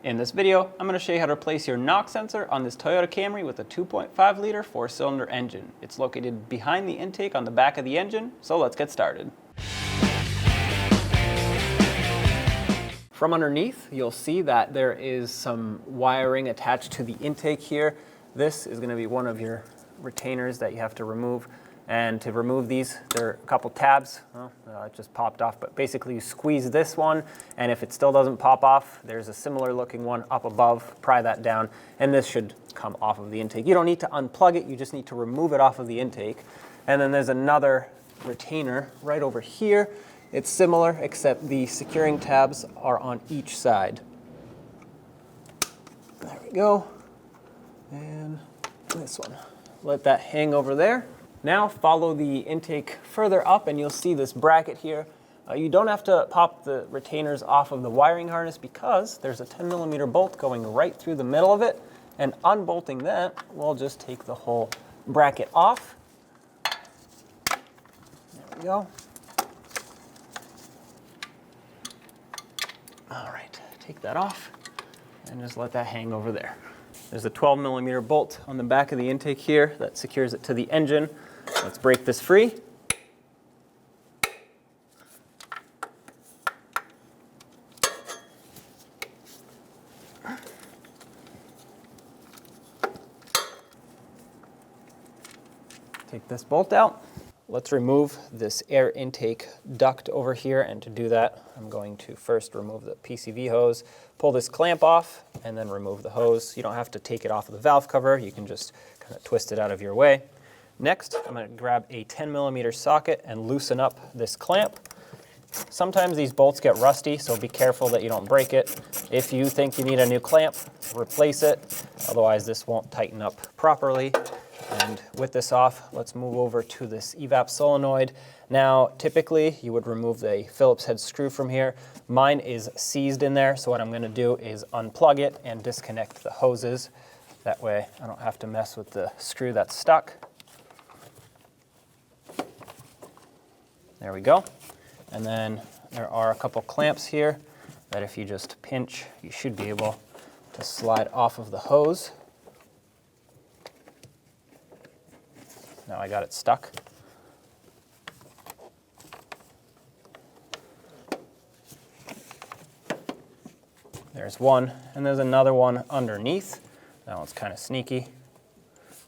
In this video, I'm going to show you how to replace your knock sensor on this Toyota Camry with a 2.5 liter 4-cylinder engine. It's located behind the intake on the back of the engine, so let's get started. From underneath, you'll see that there is some wiring attached to the intake here. This is going to be one of your retainers that you have to remove. And to remove these, there are a couple tabs. Well, it just popped off, but basically you squeeze this one, and if it still doesn't pop off, there's a similar looking one up above. Pry that down, and this should come off of the intake. You don't need to unplug it, you just need to remove it off of the intake. And then there's another retainer right over here. It's similar, except the securing tabs are on each side. There we go. And this one. Let that hang over there. Now follow the intake further up and you'll see this bracket here. You don't have to pop the retainers off of the wiring harness because there's a 10mm bolt going right through the middle of it, and unbolting that will just take the whole bracket off. There we go. All right, take that off and just let that hang over there. There's a 12mm bolt on the back of the intake here that secures it to the engine. Let's break this free. Take this bolt out. Let's remove this air intake duct over here, and to do that, I'm going to first remove the PCV hose, pull this clamp off, and then remove the hose. You don't have to take it off of the valve cover, you can just kind of twist it out of your way. Next, I'm going to grab a 10mm socket and loosen up this clamp. Sometimes these bolts get rusty, so be careful that you don't break it. If you think you need a new clamp, replace it. Otherwise, this won't tighten up properly. And with this off, let's move over to this evap solenoid. Now, typically, you would remove the Phillips head screw from here. Mine is seized in there, so what I'm going to do is unplug it and disconnect the hoses. That way, I don't have to mess with the screw that's stuck. There we go. And then there are a couple clamps here that if you just pinch, you should be able to slide off of the hose. Now I got it stuck. There's one, and there's another one underneath. That one's kind of sneaky,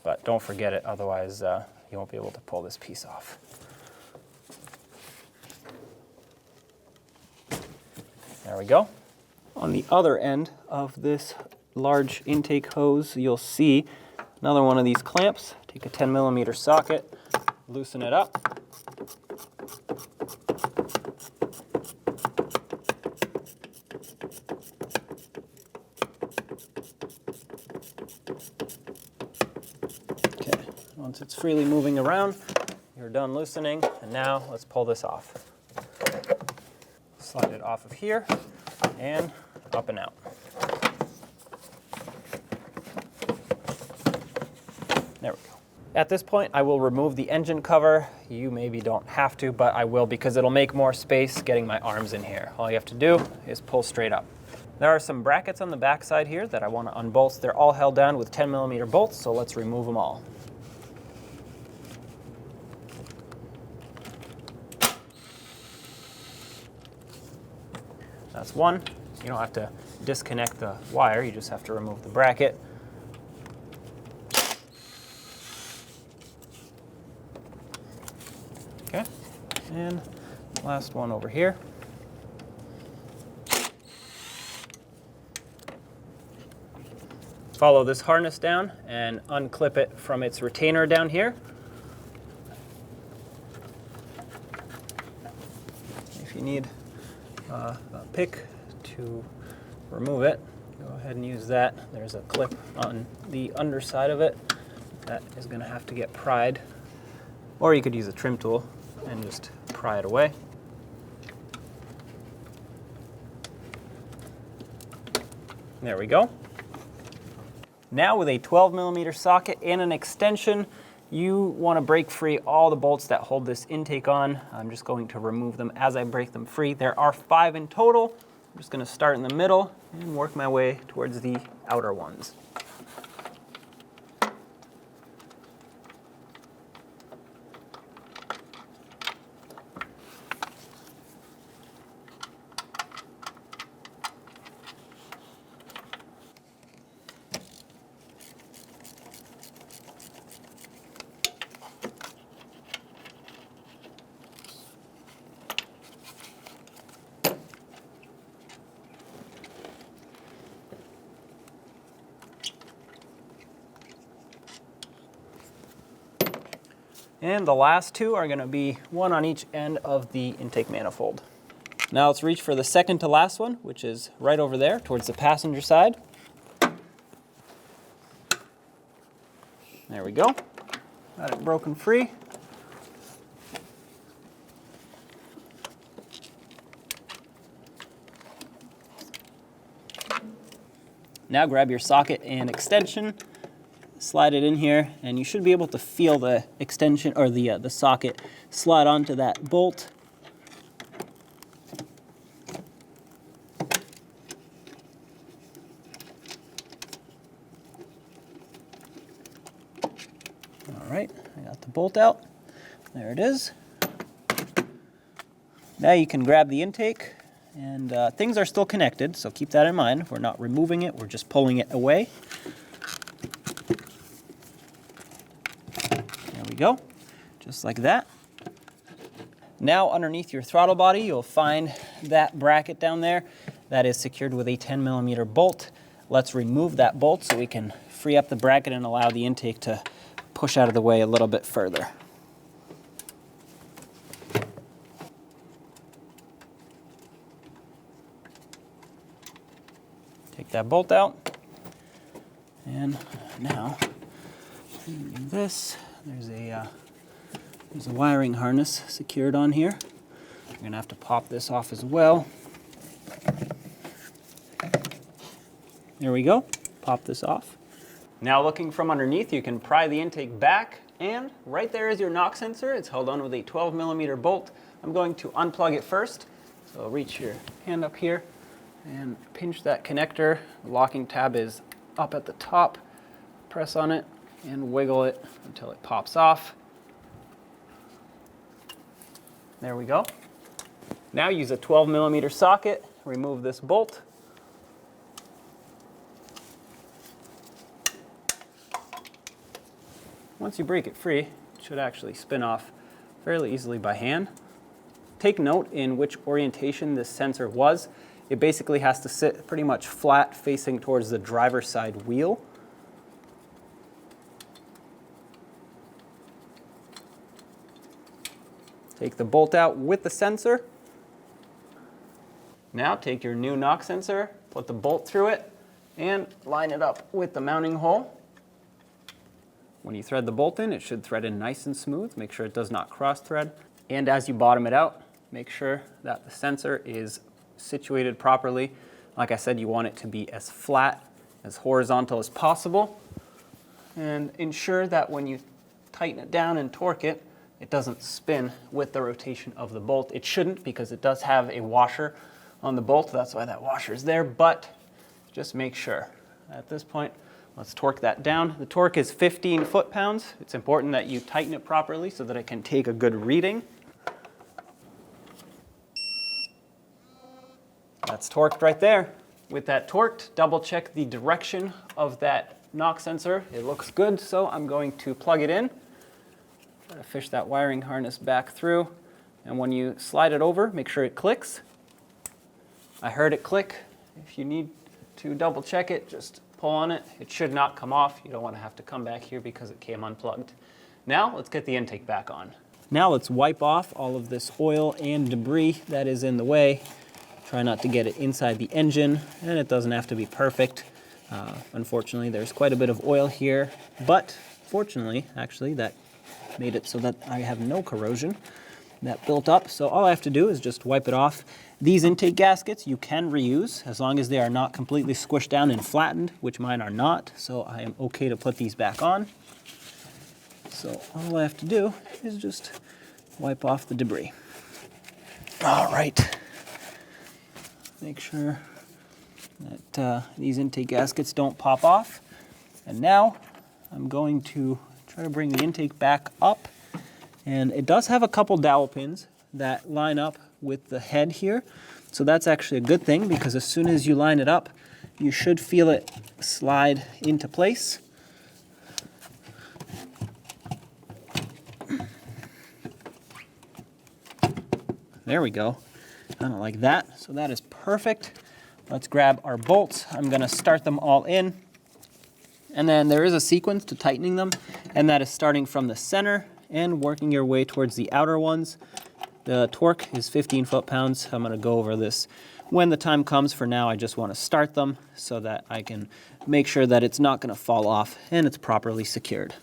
but don't forget it, otherwise you won't be able to pull this piece off. There we go. On the other end of this large intake hose, you'll see another one of these clamps. Take a 10mm socket, loosen it up. Okay, once it's freely moving around, you're done loosening, and now let's pull this off. Slide it off of here and up and out. There we go. At this point, I will remove the engine cover. You maybe don't have to, but I will because it'll make more space getting my arms in here. All you have to do is pull straight up. There are some brackets on the back side here that I want to unbolt. They're all held down with 10mm bolts, so let's remove them all. That's one. You don't have to disconnect the wire, you just have to remove the bracket. Okay, and last one over here. Follow this harness down and unclip it from its retainer down here. If you need a pick to remove it, go ahead and use that. There's a clip on the underside of it that is going to have to get pried, or you could use a trim tool and just pry it away. There we go. Now with a 12mm socket and an extension, you want to break free all the bolts that hold this intake on. I'm just going to remove them as I break them free. There are 5 in total. I'm just going to start in the middle and work my way towards the outer ones. And the last two are going to be one on each end of the intake manifold. Now let's reach for the second to last one, which is right over there towards the passenger side. There we go. Got it broken free. Now grab your socket and extension, slide it in here, and you should be able to feel the extension or the socket slide onto that bolt. All right, I got the bolt out. There it is. Now you can grab the intake, and things are still connected, so keep that in mind. We're not removing it, we're just pulling it away. There we go, just like that. Now underneath your throttle body, you'll find that bracket down there that is secured with a 10mm bolt. Let's remove that bolt so we can free up the bracket and allow the intake to push out of the way a little bit further. Take that bolt out, and now this. There's a wiring harness secured on here. You're gonna have to pop this off as well. There we go. Pop this off. Now looking from underneath, you can pry the intake back, and right there is your knock sensor. It's held on with a 12mm bolt. I'm going to unplug it first. So reach your hand up here and pinch that connector. The locking tab is up at the top. Press on it and wiggle it until it pops off. There we go. Now use a 12mm socket, remove this bolt. Once you break it free, it should actually spin off fairly easily by hand. Take note in which orientation this sensor was. It basically has to sit pretty much flat facing towards the driver's side wheel. Take the bolt out with the sensor. Now take your new knock sensor, put the bolt through it, and line it up with the mounting hole. When you thread the bolt in, it should thread in nice and smooth. Make sure it does not cross thread. And as you bottom it out, make sure that the sensor is situated properly. Like I said, you want it to be as flat, as horizontal as possible. And ensure that when you tighten it down and torque it, it doesn't spin with the rotation of the bolt. It shouldn't, because it does have a washer on the bolt. That's why that washer is there, but just make sure. At this point, let's torque that down. The torque is 15 foot-pounds. It's important that you tighten it properly so that it can take a good reading. That's torqued right there. With that torqued, double check the direction of that knock sensor. It looks good, so I'm going to plug it in. Try to fish that wiring harness back through, and when you slide it over, make sure it clicks. I heard it click. If you need to double check it, just pull on it. It should not come off. You don't want to have to come back here because it came unplugged. Now let's get the intake back on. Now let's wipe off all of this oil and debris that is in the way. Try not to get it inside the engine, and it doesn't have to be perfect. Unfortunately, there's quite a bit of oil here, but fortunately, actually, that made it so that I have no corrosion that built up. So all I have to do is just wipe it off. These intake gaskets you can reuse as long as they are not completely squished down and flattened, which mine are not. So I am okay to put these back on. So all I have to do is just wipe off the debris. All right. Make sure that these intake gaskets don't pop off. And now I'm going to try to bring the intake back up. And it does have a couple dowel pins that line up with the head here. So that's actually a good thing, because as soon as you line it up, you should feel it slide into place. There we go. Kind of like that. So that is perfect. Let's grab our bolts. I'm going to start them all in. And then there is a sequence to tightening them, and that is starting from the center and working your way towards the outer ones. The torque is 15 foot-pounds. I'm going to go over this when the time comes. For now, I just want to start them so that I can make sure that it's not going to fall off and it's properly secured.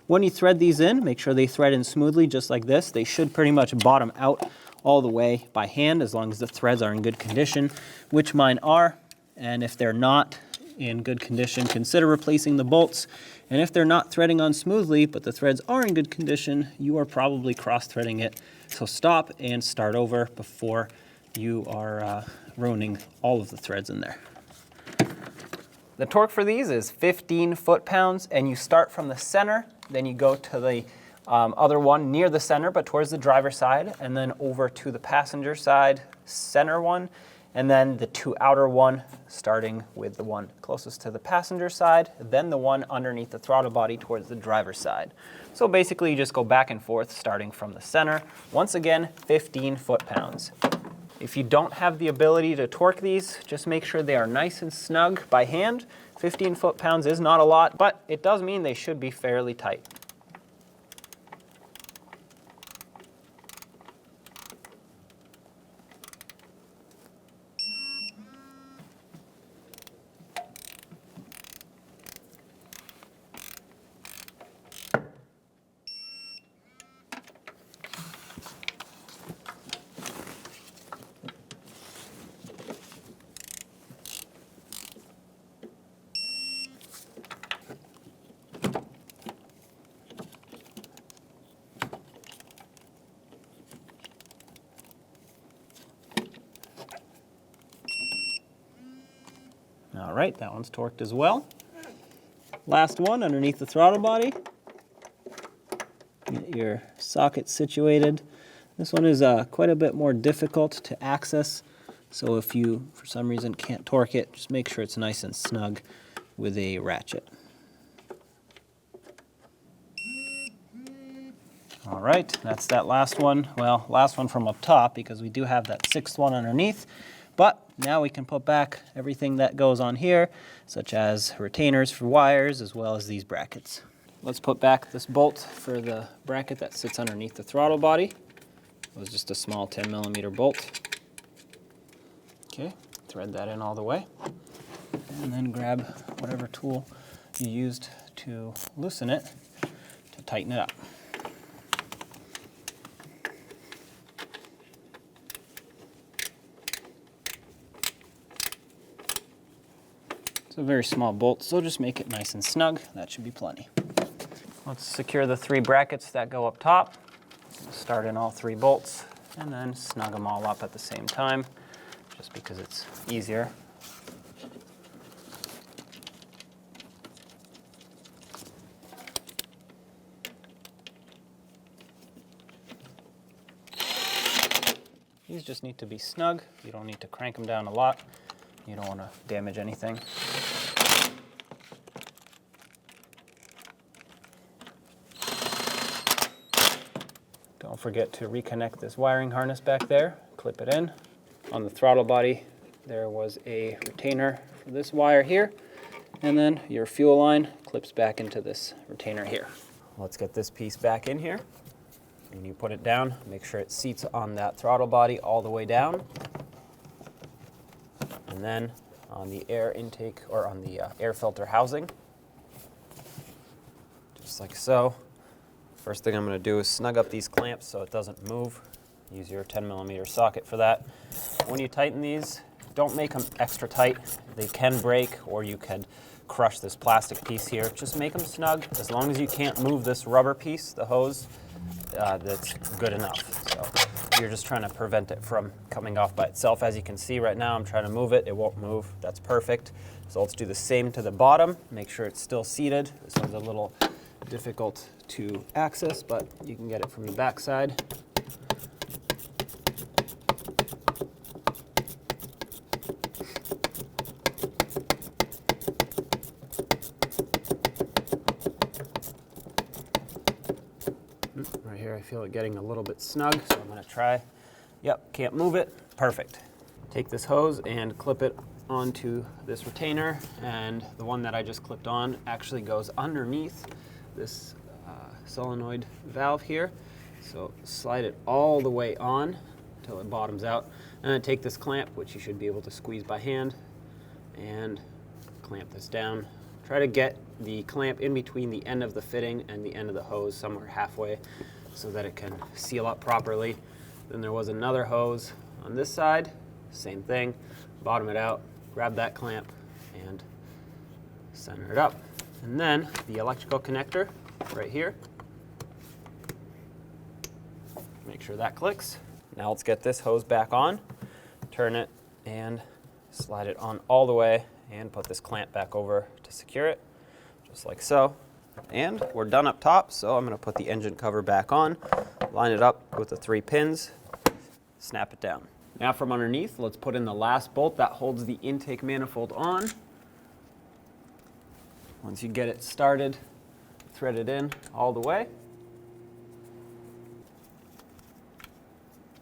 When you thread these in, make sure they thread in smoothly, just like this. They should pretty much bottom out all the way by hand, as long as the threads are in good condition, which mine are. And if they're not in good condition, consider replacing the bolts. And if they're not threading on smoothly, but the threads are in good condition, you are probably cross-threading it. So stop and start over before you are ruining all of the threads in there. The torque for these is 15 foot-pounds, and you start from the center, then you go to the other one near the center, but towards the driver's side, and then over to the passenger side, center one, and then the two outer one, starting with the one closest to the passenger side, then the one underneath the throttle body towards the driver's side. So basically you just go back and forth, starting from the center. Once again, 15 foot-pounds. If you don't have the ability to torque these, just make sure they are nice and snug by hand. 15 foot-pounds is not a lot, but it does mean they should be fairly tight. All right, that one's torqued as well. Last one underneath the throttle body. Get your socket situated. This one is quite a bit more difficult to access, so if you, for some reason, can't torque it, just make sure it's nice and snug with a ratchet. All right, that's that last one. Well, last one from up top, because we do have that sixth one underneath. But now we can put back everything that goes on here, such as retainers for wires, as well as these brackets. Let's put back this bolt for the bracket that sits underneath the throttle body. It was just a small 10mm bolt. Okay, thread that in all the way. And then grab whatever tool you used to loosen it to tighten it up. It's a very small bolt, so just make it nice and snug. That should be plenty. Let's secure the three brackets that go up top. Start in all three bolts and then snug them all up at the same time, just because it's easier. These just need to be snug. You don't need to crank them down a lot. You don't want to damage anything. Don't forget to reconnect this wiring harness back there. Clip it in. On the throttle body, there was a retainer for this wire here. And then your fuel line clips back into this retainer here. Let's get this piece back in here. When you put it down, make sure it seats on that throttle body all the way down. And then on the air intake, or on the air filter housing, just like so. First thing I'm going to do is snug up these clamps so it doesn't move. Use your 10mm socket for that. When you tighten these, don't make them extra tight. They can break, or you can crush this plastic piece here. Just make them snug. As long as you can't move this rubber piece, the hose, that's good enough. So You're just trying to prevent it from coming off by itself. As you can see right now, I'm trying to move it. It won't move. That's perfect. So let's do the same to the bottom. Make sure it's still seated. This one's a little difficult to access, but you can get it from the back side. Right here, I feel it getting a little bit snug, so I'm gonna try. Yep, can't move it. Perfect. Take this hose and clip it onto this retainer, and the one that I just clipped on actually goes underneath this solenoid valve here. So slide it all the way on until it bottoms out, and then take this clamp, which you should be able to squeeze by hand, and clamp this down. Try to get the clamp in between the end of the fitting and the end of the hose, somewhere halfway, so that it can seal up properly. Then there was another hose on this side, same thing, bottom it out, grab that clamp and center it up. And then the electrical connector right here, make sure that clicks. Now let's get this hose back on, turn it and slide it on all the way and put this clamp back over to secure it, just like so. And we're done up top, so I'm going to put the engine cover back on, line it up with the 3 pins, snap it down. Now from underneath, let's put in the last bolt that holds the intake manifold on. Once you get it started, thread it in all the way.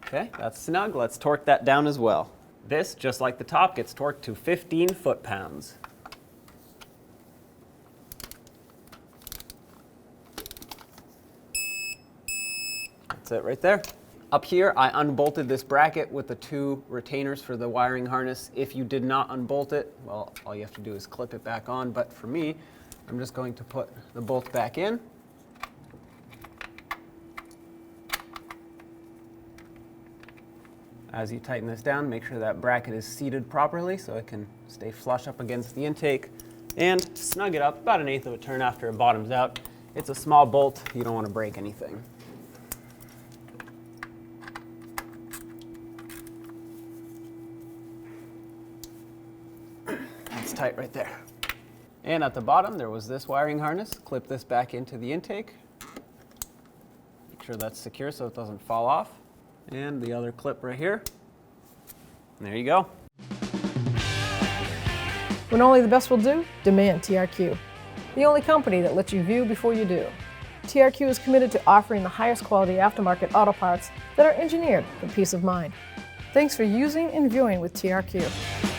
Okay, that's snug. Let's torque that down as well. This, just like the top, gets torqued to 15 foot-pounds. That's it right there. Up here, I unbolted this bracket with the 2 retainers for the wiring harness. If you did not unbolt it, well, all you have to do is clip it back on. But for me, I'm just going to put the bolt back in. As you tighten this down, make sure that bracket is seated properly so it can stay flush up against the intake, and snug it up about 1/8 of a turn after it bottoms out. It's a small bolt, you don't want to break anything. That's tight right there. And at the bottom, there was this wiring harness. Clip this back into the intake. Make sure that's secure so it doesn't fall off. And the other clip right here. And there you go. When only the best will do, demand TRQ. The only company that lets you view before you do. TRQ is committed to offering the highest quality aftermarket auto parts that are engineered for peace of mind. Thanks for using and viewing with TRQ.